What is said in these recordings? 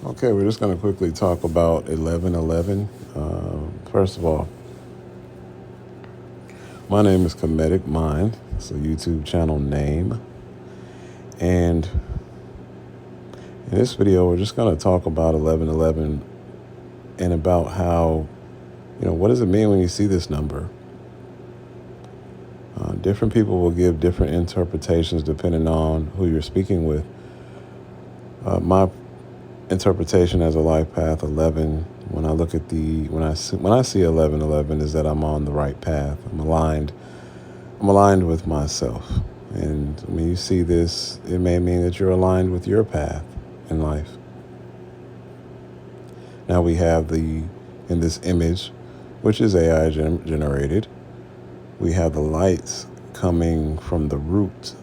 Okay, we're just going to quickly talk about 1111. First of all, my name is Comedic Mind. It's a YouTube channel name. And in this video, we're just going to talk about 1111 and about how, what does it mean when you see this number? Different people will give different interpretations depending on who you're speaking with. My interpretation as a life path 11, when I look at when I see 1111, is that I'm on the right path. I'm aligned with myself. And when you see this, it may mean that you're aligned with your path in life. Now we have in this image, which is AI generated, we have the lights coming from the root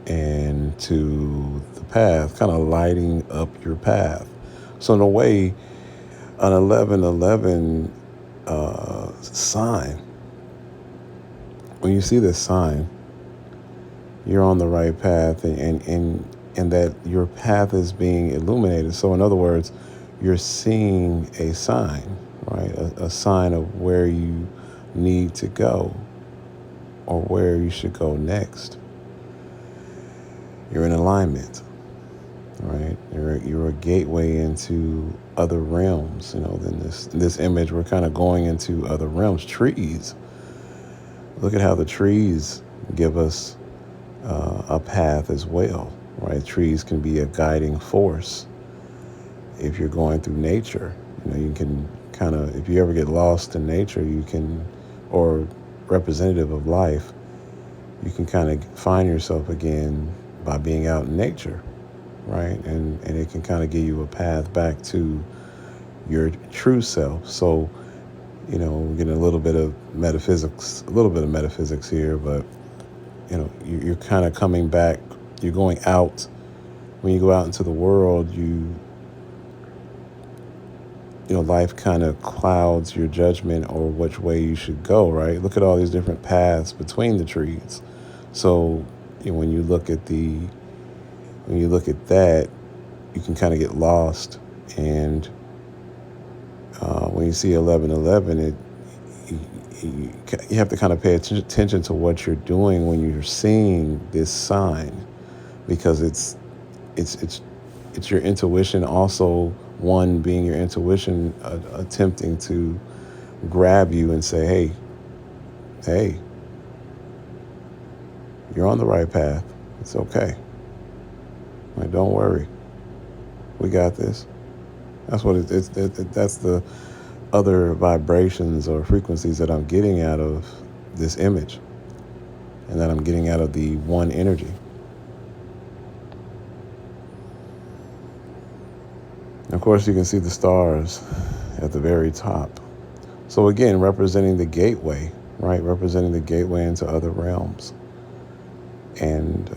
and to the path, kind of lighting up your path. So in a way, an 1111 sign, when you see this sign, you're on the right path, and that your path is being illuminated. So in other words, you're seeing a sign, right? A sign of where you need to go or where you should go next. You're in alignment, right? You're a gateway into other realms. In this image, we're kind of going into other realms. Trees. Look at how the trees give us a path as well, right? Trees can be a guiding force. If you're going through nature, you can kind of, if you ever get lost in nature, or representative of life, you can kind of find yourself again by being out in nature, right? And it can kind of give you a path back to your true self. So, we're getting a little bit of metaphysics here, but you're kind of coming back. You're going out. When you go out into the world, life kind of clouds your judgment or which way you should go, right? Look at all these different paths between the trees. So when you look at that, you can kind of get lost. And when you see 1111, you have to kind of pay attention to what you're doing when you're seeing this sign, because it's your intuition. Also, one being your intuition attempting to grab you and say, hey, you're on the right path. It's okay. Like, don't worry. We got this. That's what that's the other vibrations or frequencies that I'm getting out of this image, and that I'm getting out of the one energy. Of course, you can see the stars at the very top. So again, representing the gateway, right? Representing the gateway into other realms, and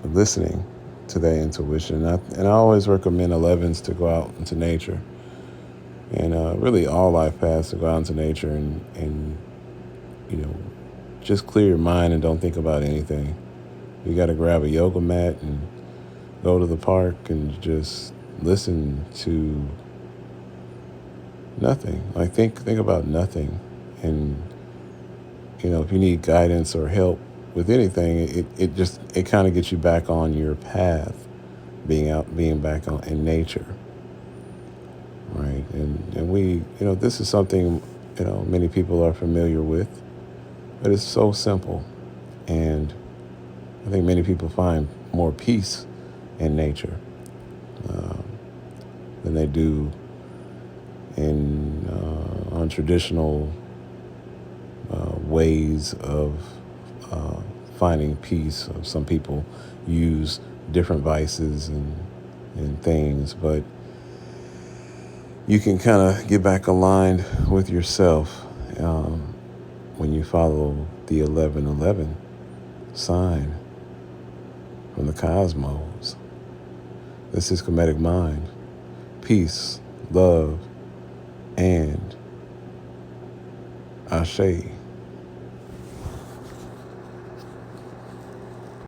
listening to that intuition. And I always recommend 11s to go out into nature, and really all life paths to go out into nature and just clear your mind and don't think about anything. You got to grab a yoga mat and go to the park and just listen to nothing. Like think about nothing. And if you need guidance or help with anything, it kind of gets you back on your path, being back in nature, right? And we, this is something many people are familiar with, but it's so simple. And I think many people find more peace in nature than they do on traditional ways of finding peace. Some people use different vices and things, but you can kind of get back aligned with yourself when you follow the 1111 sign from the cosmos. This is Comedic Mind. Peace, love, and Ashe.